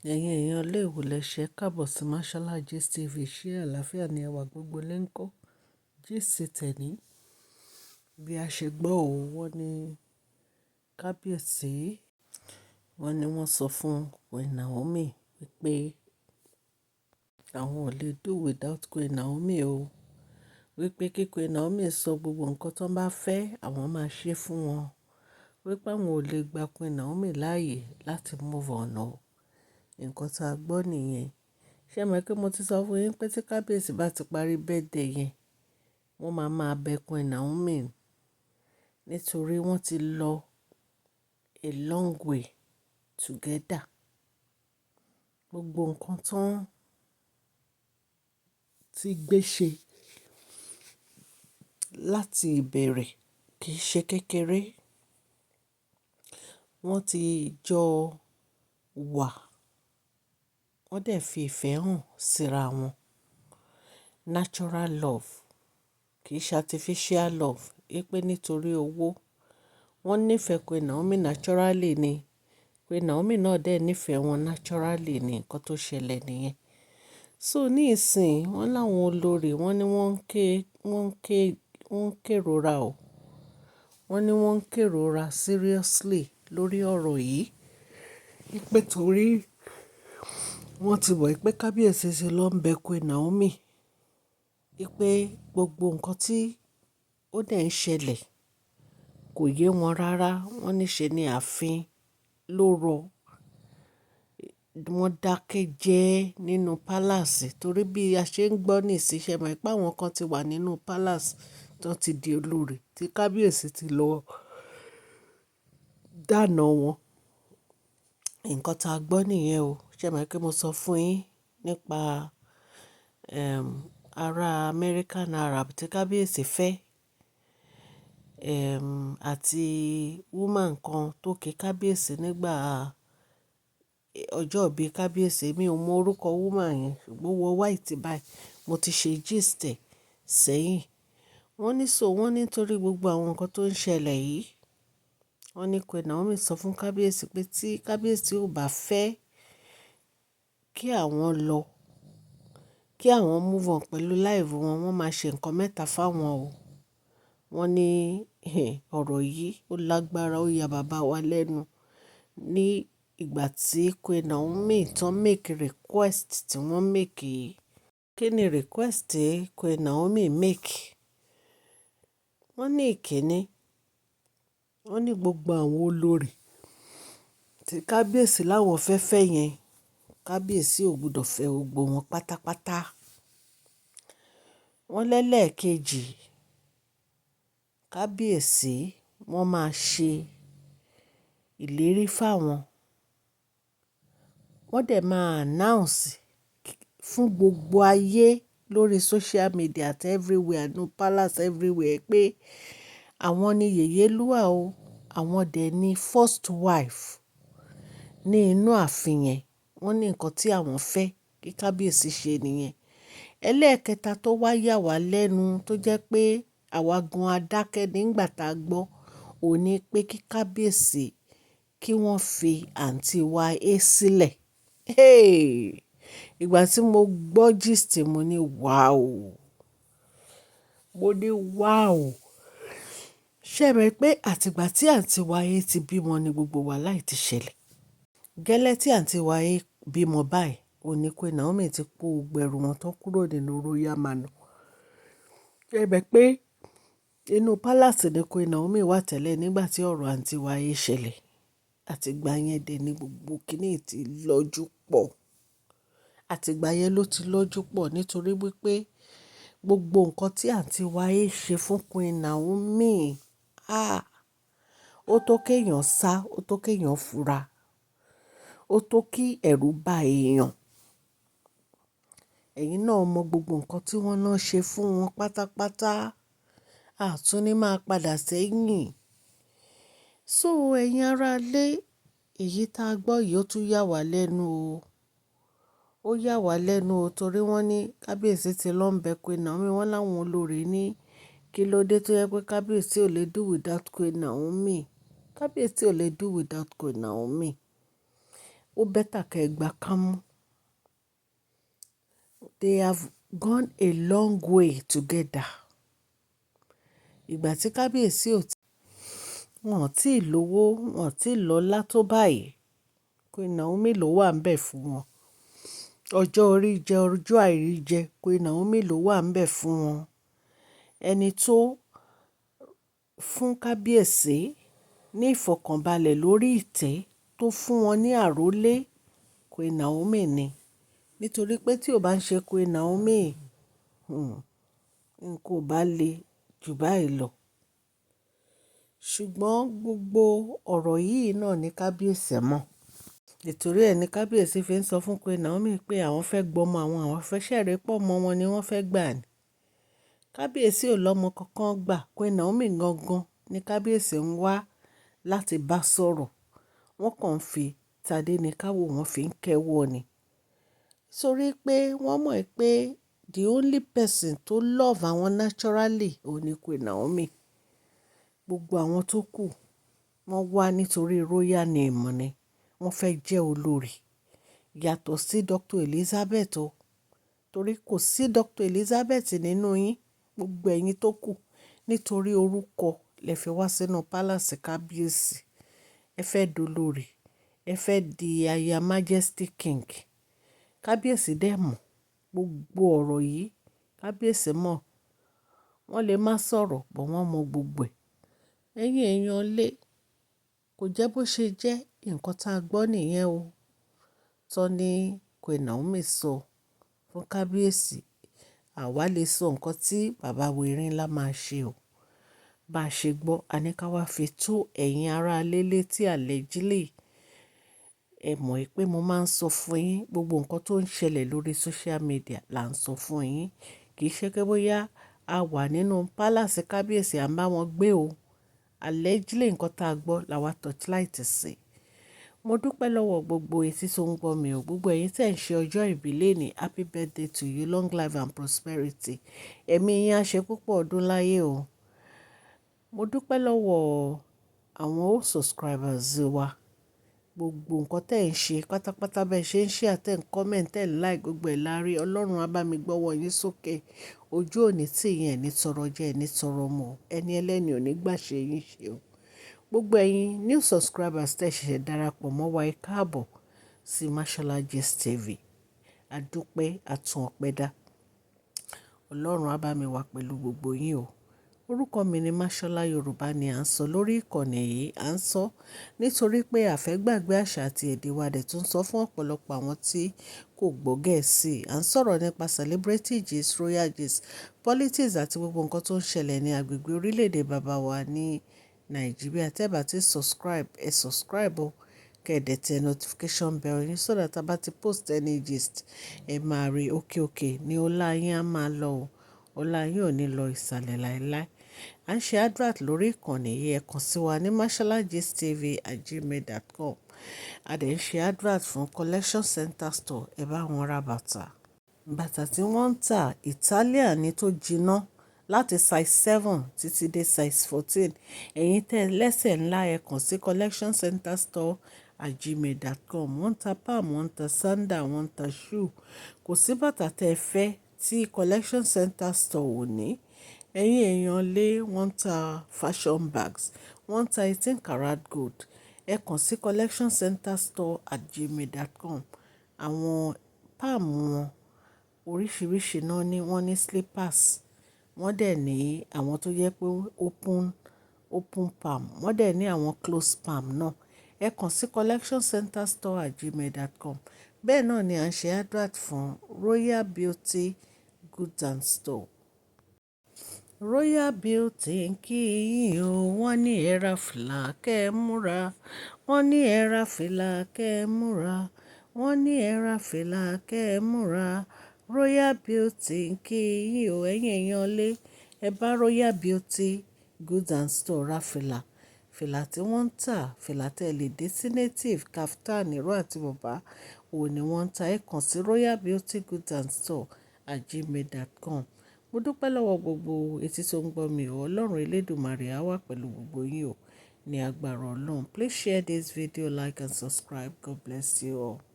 Ẹ̀yin èèyàn ilé ìwòlẹ̀ ṣe káàbọ̀ sí Mashola Gist TV. Ṣé àlàáfíà ni ẹwà gbogbo lé ń kọ́? Gist tẹ̀ní bí a ṣe gbọ́ òun wọ́n ní kábíyèsí. Wọ́n ní wọ́n sọ fún Queen Naomi wípé àwọn ò lè do without Queen Naomi o. Wípé kí Queen Naomi sọ gbogbo nǹkan tó bá fẹ́ àwọn máa ṣe fún wọn. Wípé àwọn ò lè gba Queen Naomi láàyè láti move on o. Nǹkan tá a gbọ́ nìyẹn. Ṣé ẹ mọ̀ pé mo ti sọ fún yín pé tí kábíyèsí bá ti parí birthday yẹn, wọ́n máa bẹ Queen Naomi nítorí wọ́n ti lọ a long way together. Gbogbo nǹkan tán ti gbé ṣe láti ìbẹ̀rẹ̀ kì í ṣe kékeré. Wọ́n ti jọ wà, wọ́n dẹ̀ fi ìfẹ́ hàn síra wọn. Natural love kì í ṣe artificial love. Wípé nítorí owó wọ́n nífẹ̀ẹ́ Queen Naomi naturally ni. Queen Naomi náà dẹ̀ nífẹ̀ẹ́ wọn naturally ni nǹkan tó ṣẹlẹ̀ nìyẹn. So ní ìsìn wọ́n láwọn olórí wọ́n ní wọ́n ń kérora o. Wọ́n ní wọ́n ń kérora seriously lórí ọ̀rọ̀ yìí. Wípé torí wọ́n ti mọ̀ pé kábíyèsí ti lọ ń bẹ Queen Naomi. Wípé gbogbo nǹkan tí ó dẹ̀ ń ṣẹlẹ̀ kò yé wọn rárá. Wọ́n ní ṣe ni ààfin ló rọ. Wọ́n dákẹ́ jẹ́ nínú palace torí bí a ṣe ń gbọ́ nísìnyí ṣe mọ̀ pé àwọn kan ti wà nínú palace tó ti di olórí tí kábíyèsí ti lọ dáná wọn. Nǹkan tá a gbọ́ nìyẹn o. Ṣé ẹ mọ̀ pé mo sọ fún yín nípa ará American Arab tí kábíyèsí fẹ́ àti woman kan tó kí kábíyèsí nígbà ọjọ́ ìbí kábíyèsí. Mi ò mọ orúkọ woman yẹn ṣùgbọ́n ó wọ white báyìí. Mo ti ṣe gist ẹ̀ sẹ́yìn. Wọ́n ní nítorí gbogbo àwọn nǹkan tó ń ṣẹlẹ̀ yìí, wọ́n ní Queen Naomi sọ fún kábíyèsí pé tí kábíyèsí ò bá fẹ́ kí àwọn lọ, kí àwọn move on pẹ̀lú life wọn, wọ́n máa ṣe nǹkan mẹ́ta fáwọn o. Wọ́n ní ọ̀rọ̀ yìí ó lágbára, ó ya bàbá wa lẹ́nu. Ní ìgbà tí Queen Naomi tán make request tí wọ́n make yìí. Kí ni request tí Queen Naomi make? Wọ́n ní ìkíní. Wọ́n ní gbogbo àwọn olórí tí kábíyèsí láwọn fẹ́ yẹn, kábíyèsí ò gbọdọ̀ fẹ́ gbogbo wọn pátápátá. Wọ́n lẹ́lẹ́ẹ̀kejì, kábíyèsí wọ́n máa ṣe ìlérí fáwọn. Wọ́n dẹ̀ máa announce fún gbogbo ayé lórí social media àti everywhere, no palace everywhere pé àwọn ni yèyélúà o. Àwọn dẹ̀ ni first wife ní inú ààfin yẹn. Wọ́n ní nǹkan tí àwọn fẹ́ kí kábíyèsí ṣe nìyẹn. Ẹlẹ́ẹ̀kẹta tó wá yà wá lẹ́nu tó jẹ́ pé àwa gan adákẹ́ nígbà tá a gbọ́, òun ní pé kí kábíyèsí kí wọ́n fi àǹtí wa sílẹ̀. Ìgbà tí mo gbọ́ gist mo ní wow. Mo ní wow. Ṣé ẹ mọ̀ pé àtìgbà tí àǹtí wa ti bímọ ni gbogbo wàhálà yìí ti ṣẹlẹ̀. Gẹ́lẹ́ tí àǹtí wa bímọ báyìí, òun ní Queen Naomi ti kó gbogbo ẹrù wọn tán kúrò nínú royal manor. Ṣé ẹ mọ̀ pé inú palace ni Queen Naomi wà tẹ́lẹ̀ nígbà tí ọ̀rọ̀ àǹtí wa ṣẹlẹ̀. Àtìgbà yẹn dẹ̀ ni gbogbo kíní ti lọ́jú pọ̀. Àtìgbà yẹn ló ti lọ́jú pọ̀ nítorí wípé gbogbo nǹkan tí àǹtí wa ṣe fún Queen Naomi, ó tó kéèyàn sá, ó tó kéèyàn fura, ó tó kí ẹ̀rù bá èèyàn. Ẹ̀yin náà mọ gbogbo nǹkan tí wọ́n náà ṣe fún wọn pátápátá. A tún ní máa padà sẹ́yìn. So ẹ̀yin ará ilé, èyí tá a gbọ́ yìí ó tún yà wá lẹ́nu o. Ó yà wá lẹ́nu o torí wọ́n ní kábíyèsí ti lọ ń bẹ Queen Naomi. Wọ́n láwọn olórí ní kí ló dé tó yẹ pé kábíyèsí ò lè do without Queen Naomi. Kábíyèsí ò lè do without Queen Naomi. ó bẹ́tà kẹ́ ẹ gbà kámú. They have gone a long way together. Ìgbà tí kábíyèsí wọn ò tí ì lówó, wọn ò tí ì lọ́lá tó báyìí. Queen Naomi ló wà ń bẹ̀ fún wọn. Ọjọ́ orí jẹ, ọjọ́ àìrí jẹ, Queen Naomi ló wà ń bẹ̀ fún wọn. Ẹni tó fún kábíyèsí ní ìfọ̀kànbalẹ̀ lórí ìtẹ́ tó fún wọn ní àrólé, Queen Naomi ni. Nítorí pé tí ò bá ń ṣe Queen Naomi, nǹkan ò bá le jù báyìí lọ. Ṣùgbọ́n gbogbo ọ̀rọ̀ yìí náà ni kábíyèsí mọ̀. Nítorí ẹ̀ ni kábíyèsí fi ń sọ fún Queen Naomi pé àwọn fẹ́ gbọ́mọ àwọn fẹ́ ṣẹ̀rẹ́ pọ̀ mọ́ wọn ni wọ́n fẹ́ gbà ní. Kábíyèsí ò lọ́mọ kankan gbà. Queen Naomi gangan ni kábíyèsí ń wá láti bá sọ̀rọ̀. Wọ́n kàn ń fi tadé ní káwọ́ wọn fi ń kẹ́wọ́ ni. Nítorí pé wọ́n mọ̀ pé the only person tó love àwọn naturally òun ni Queen Naomi. Gbogbo àwọn tó kù wọ́n wá nítorí royal name ni. Wọ́n fẹ́ jẹ́ olórí. Yàtọ̀ sí Dr. Elizabeth o. Torí kò sí Dr. Elizabeth nínú yín. Gbogbo ẹ̀yin tó kù nítorí orúkọ lẹ fi wá sínú palace kábíyèsí. Ẹ fẹ́ dolórí. Ẹ fẹ́ di aya Majesty King. Kábíyèsí dẹ̀ mọ̀ gbogbo ọ̀rọ̀ yìí. Kábíyèsí mọ̀. Wọ́n lè má sọ̀rọ̀ bọ̀ wọ́n mọ gbogbo ẹ̀. Ẹ̀yin èèyàn lé, kò jẹ́ bó ṣe jẹ́ nǹkan tá a gbọ́ nìyẹn o. Tọ́ ni Queen Naomi sọ fún kábíyèsí. Àwa lè sọ nǹkan tí bàbá wèrè ńlá máa ṣe o. Bá a ṣe gbọ́, a ní ká wá fi tó ẹ̀yin ará lélé tí allegedly. Ẹ mọ̀ pé mo máa ń sọ fún yín gbogbo nǹkan tó ń ṣẹlẹ̀ lórí social media là ń sọ fún yín. Kì í ṣe pé bóyá a wà nínú palace kábíyèsí à ń bá wọn gbé o. Allegedly nǹkan tá a gbọ́ la wá torchlight sí. Mo dúpẹ́ lọ́wọ́ gbogbo etí tó ń gbọ́ mi o. Gbogbo ẹ̀yin tẹ̀ ń ṣe ọjọ́ ìbí lónìí, happy birthday to you, long life and prosperity. Ẹ̀mí yín á ṣe púpọ̀ ọdún láyé o. Mo dúpẹ́ lọ́wọ́ àwọn old subscribers wa. Gbogbo nǹkan tẹ̀ ń ṣe pátápátá bẹ́ẹ̀ ṣe ń share, tẹ̀ ń comment, tẹ̀ ń like gbogbo ẹ̀ lárí. Ọlọ́run á bá mi gbọ́wọ́ yín sókè. Ojú òní tí yẹn ní tọrọ jẹ, ní tọrọ mọ́. Ẹni ẹlẹ́ni ò ní gbà ṣe yín ṣe o. Gbogbo ẹ̀yin new subscribers tẹ̀ ṣẹ̀ṣẹ̀ darapọ̀ mọ́ wa, ẹ káàbọ̀ sí Mashola Gist TV. A dúpẹ́ àtún ọpẹ́ dá. Ọlọ́run á bá mi wà pẹ̀lú gbogbo yín o. Orúkọ mi ni Mashola Yorùbá ni à ń sọ lórí ìkànnì yìí. À ń sọ nítorí pé a fẹ́ gbàgbé àṣà àti èdè wa dẹ̀ tún sọ fún ọ̀pọ̀lọpọ̀ àwọn tí kò gbọ́ Gẹ̀ẹ́sì. À ń sọ̀rọ̀ nípa celebrity gist, royal gist, politics àti gbogbo nǹkan tó ń ṣẹlẹ̀ ní agbègbè orílẹ̀-èdè bàbá wa ní Nàìjíríà. Tẹ́ bá ti subscribe, ẹ subscribe o. Kẹ̀dẹ̀ tẹ notification bell yín so that a bá ti post any gist, ẹ máa rí òkè ní ọlá yín á máa lọ o. Ọlá yín ò ní lọ ìsàlẹ̀ láéláé. À ń ṣe advert lórí ìkànnì yìí. Ẹ kàn sí wa ní masholagistv@gmail.com. A dẹ̀ ń ṣe advert fún collection center store. Ẹ bá wọn ra bàtà. Bàtà tí wọ́n ń tà Italian ni tó jiná láti size 7 títí dé size 14. Ẹ̀yin tẹ́ lẹ́sẹ̀ ńlá ẹ kàn sí collection center store@gmail.com. Wọ́n ń ta palm, wọ́n ń ta sandal, wọ́n ń ta shoe. Kò sí bàtà tẹ́ fẹ́ tí collection center store ò ní. Ẹ̀yin èèyàn lé, wọ́n ń ta fashion bags, wọ́n ń ta 18 karat gold. Ẹ kàn sí collection center store@gmail.com. Àwọn palm wọn oríṣiríṣi náà ni wọ́n ní slippers. Wọ́n dẹ̀ ní àwọn tó yẹ pé open palm. Wọ́n dẹ̀ ní àwọn close palm náà. Ẹ kàn sí collection center store@gmail.com. Bẹ́ẹ̀ náà ni à ń ṣe advert fún Royal Beauty Goods and Store. Royal Beauty ń kí yín o. Wọ́n ní ẹ ra fìlà kẹ́ ẹ múra. Wọ́n ní ẹ ra fìlà kẹ́ ẹ múra. Wọ́n ní ẹ ra fìlà kẹ́ ẹ múra. Royal Beauty ń kí yín o. Ẹ̀yin èèyàn lé, ẹ bá Royal Beauty Goods and Store ra fìlà. Fìlà tí wọ́n ń tà, fìlà tẹ́ lè dé sí native, kaftan, ìró àti bùbá. Òun ni wọ́n ń tà. Ẹ kàn sí Royal Beauty Goods and Store@gmail.com. Mo dúpẹ́ lọ́wọ́ gbogbo etí tó ń gbọ́ mi o. Ọlọ́run Elédùmarè á wà pẹ̀lú gbogbo yín o. ní agbára Ọlọ́run. Please share this video, like and subscribe. God bless you all.